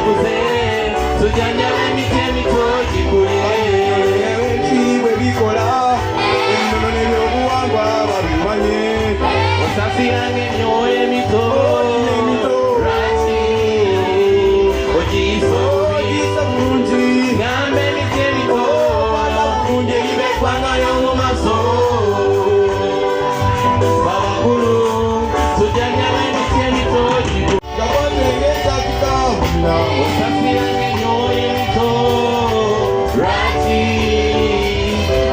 babakuze tujyanye n'imitoki kure kiwe bikola ennono n'ebyobuwangwa babimanye osasira ng'emyoyo emito lwaki ogiyiso bulungi ngamba emiti emito bulungi eyiba eggwangayo mu maaso babakulu tujyanye n'emiti emitoki osasira ng'emyoyo emito lwaki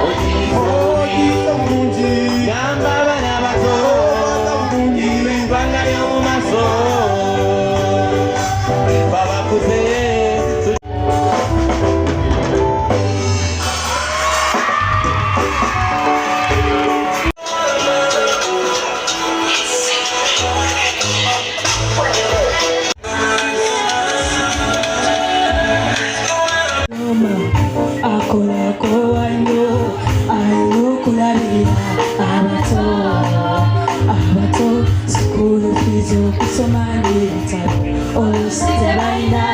ogiyiso bulungi gamba abaana bato eyiba eggwangayo mu maaso babakuze abato sikulu fizo kusomani olusizabaina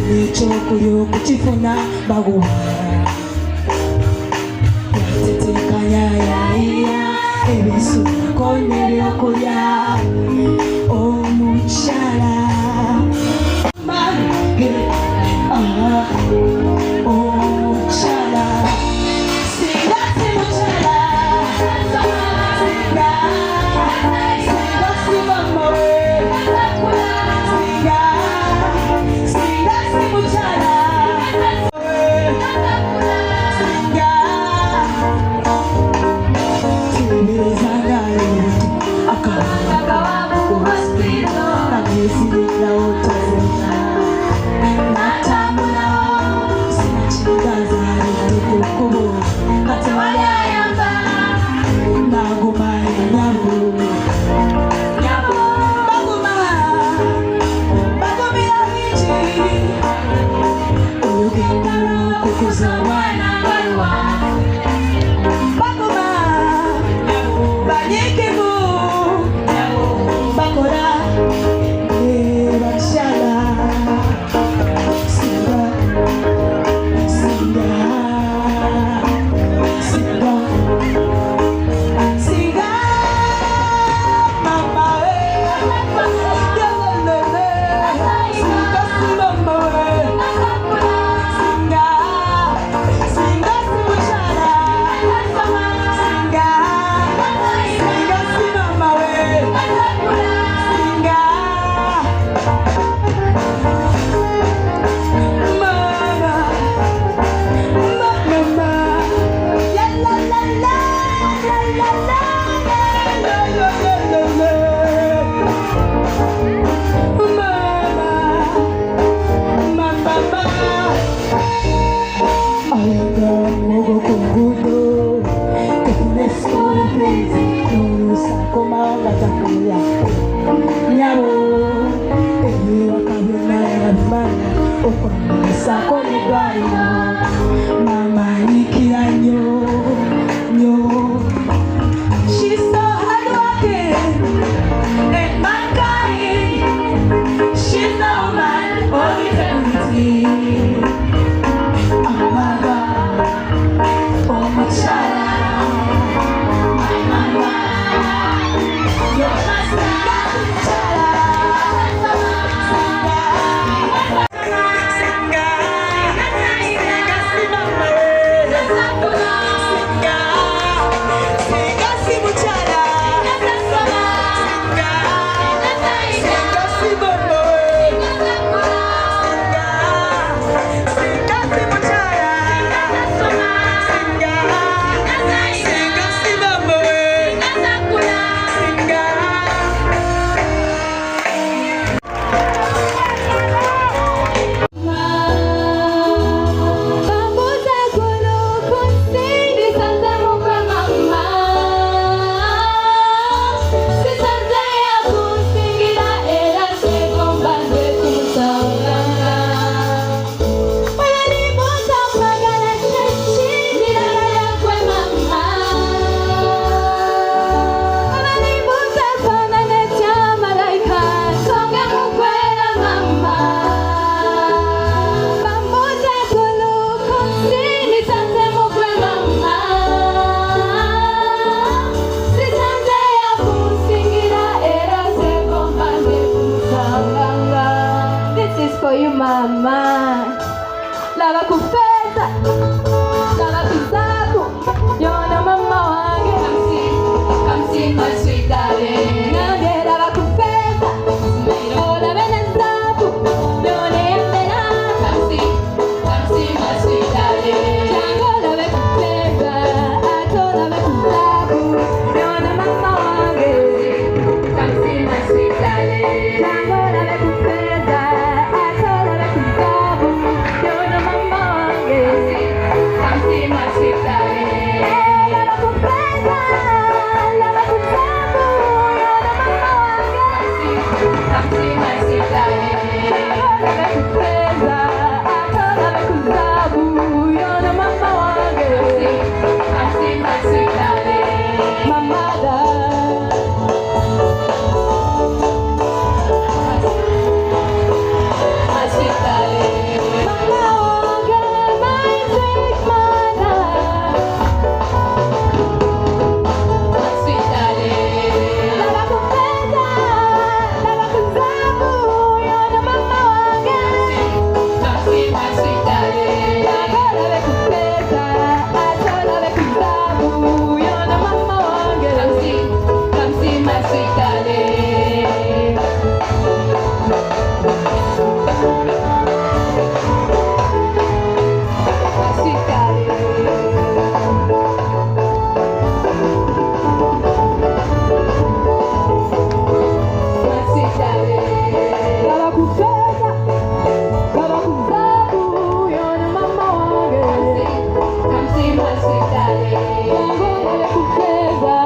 nekyokulya okukifuna baguwala yatetekanyayaiya ebisulako nebyokulya omukyala omukyala singa si mukyala singa si mama we singa si mukyala singa tuberezanga lubuto akawaga kuhospital kagesirira otozina natambula sinakigaza litukukubo kati walyayamba naguma enyabu bagumira bingi olugendo lw'okukuza omwana ngaluwa baguma banyiikivu bakola bakyala singa singa singa singa mama we yalelele singa si mama we singa singa si mukyala singa singa si mama we singa mama la la la la la la la la la la la mama alenga mwogo kungudo kufune school fees n'olusako mawanga takulya nyabo eyo wakabona yabimanya okwambisako n'eddwaliro mama anyikira nnyo nnyo. She's so hardworking and mankind. She's no man for eternity. Amaga, oh mukyala, my mama, you're my star, mukyala. Singa, singa si mama we. Singa, singa si mukyala. Singa, singa si mama we. Singa. you mama. Lava kufeza, lava kuzabu. Yona mama wange. Come see my sweet darling. Nage lava kufeza, ola benezabu. Yona yembena. Come see my sweet darling. Jango lava kufeza, ato lava kuzabu. Yona mama wange. Come see my sweet darling. Jango lava kufeza, ato lava kuzabu. Yona mama wange. Come see my sweet darling. Lava kufeza, lava kuzabu. Yona mama wange. Come see my sweet darling. Lava kufeza, ato lava kuzabu. Yona mama wange. Come see my sweet darling. Mama da. My sweet darling. Mama wange, my sweet mother. My sweet darling. Lava kufeza, lava kuzabu. Yona mama wange. Come see my sweet darling. Lava kufeza, ato lava kuzabu. Yona mama wange. Come see my sweet darling. My sweet darling. Lava kufeza, lava kuzabu. Yona mama wange. Come see my sweet darling. Lava kufeza,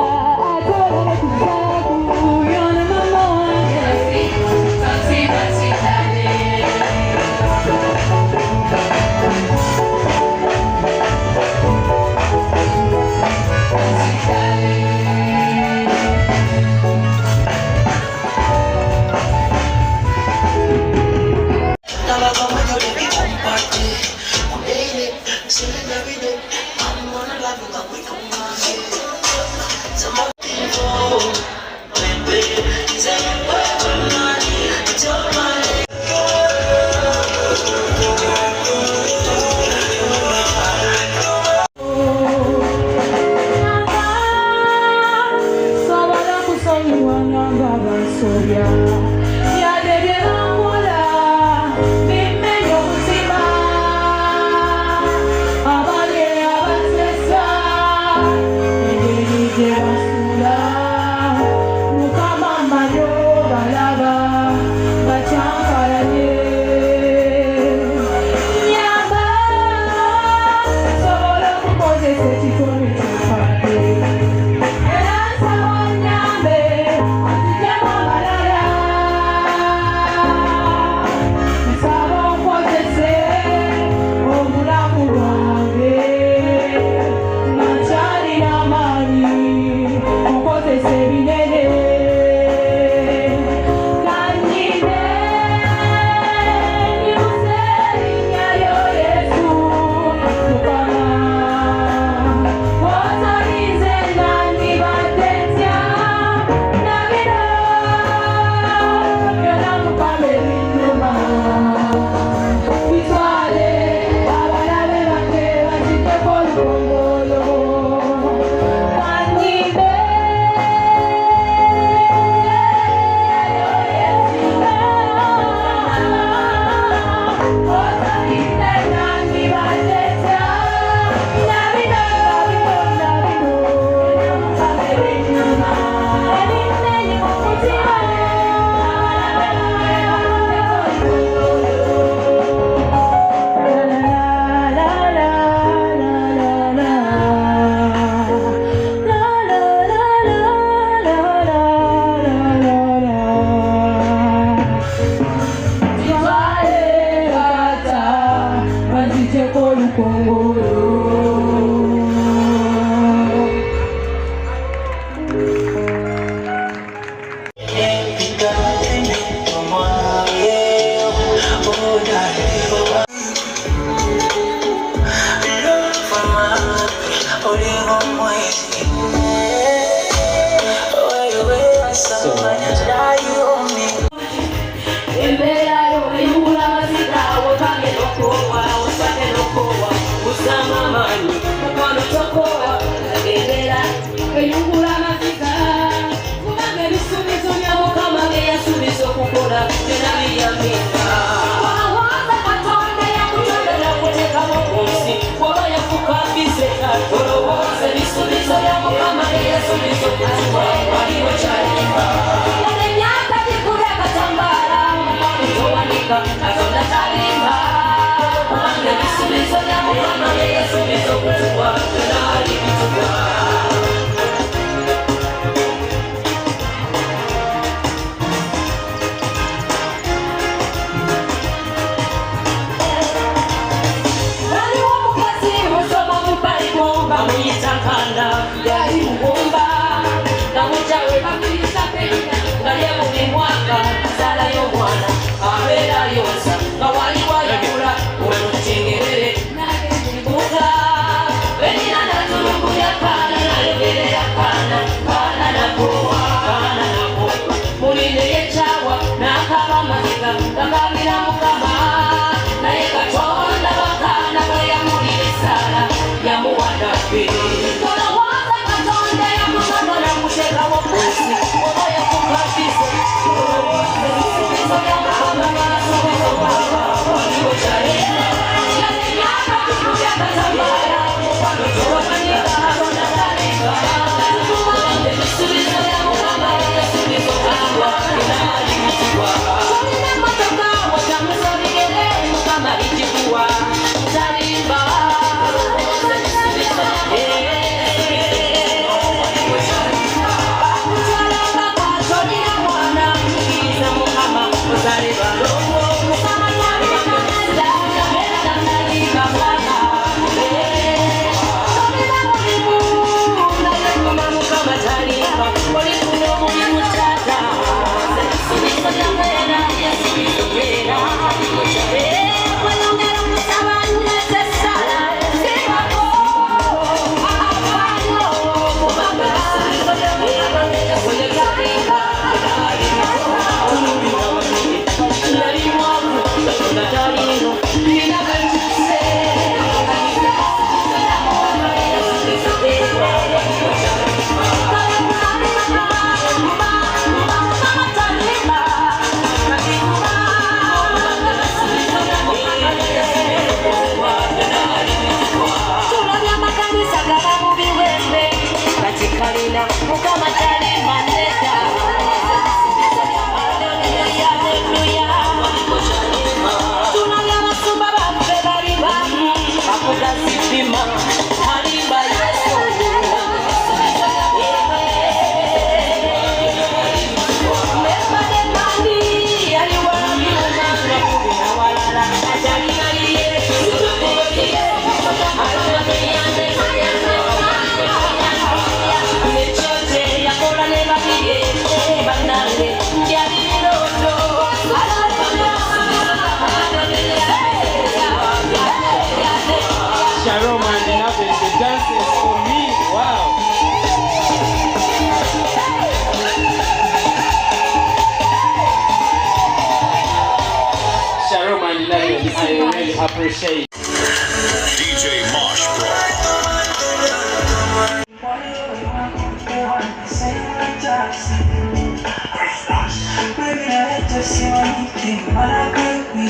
ato lava kuzabu. Yona mama wange. Come see my sweet darling. My sweet darling. Never gonna do the big one party. I'm daily, chilling every day. I'm gonna love you like we don't mind it. Some more people, baby, say where we're money, it's your money. Sabada kusaliwa na baba Soria. Ya dede amula, mime yozima. Abale abatesa, nege basula. Mukama mayo balaba, bachankaranye. Nyamba, sobola kukozesa ekitone ky'ofadde. Era nsaba onnyambe, onziggyamu abalala. Nsaba onkozese obulamu bwange, nga nkyalina amaanyi okozesa ebinene. Kanyime, nyimuze erinnya lyo Yesu, Mukama. Otalinze nandibadde ntya, na bino byonna Mukama ebinnuma. Bitwale abalabe bange bazigyeko olukongolo. Kanyime, otalinze nandibadde ntya, na bino byonna Mukama ebinnuma. Ebinene mu mutima, So, Embera yo, ibula masika. Katonda talimba kubanga ebisuubizo bya Mukama bye yasuubiza okutuwa byonna alibituwa. Waliwo omukazi musoma mu Bayibuli bamuyita Nkanda, yali mugumba nga mukyawe bamuyita Penina, nga ye buli mwaka azaalayo omwana abeera yonsa nga waliwo ayagula olutyengerere n'agendebuuka. Penina natulugunya Kaana n'ayogerera Kaana, Kaana nagowa, Kaana nago muline yekyawa n'akaaba amaziga gakabira Mukama, naye Katonda w'Akaana bwe yamulira Saala yamuwa nabbi. Tolowooza Katonda yamugamba namuteekawo kunsi oba yakukakise. Tolowooza ebisuubizo bya Mukama byasuubiza okwaka waliwo kyalema. Yalimyaka tukubya Katambaala mukwano tewamanyika Katonda talimba. Ebisuubizo bya Mukama byasuubiza okwaka byonna alibituwa. Tolina emmotoka otambuza bigere Mukama aligikuwa talimba. Sharon Mandinabe, the dances for me, wow. Sharon Mandinabe, I really appreciate. DJ Mosh Pro. Baby, I just see anything, but I could be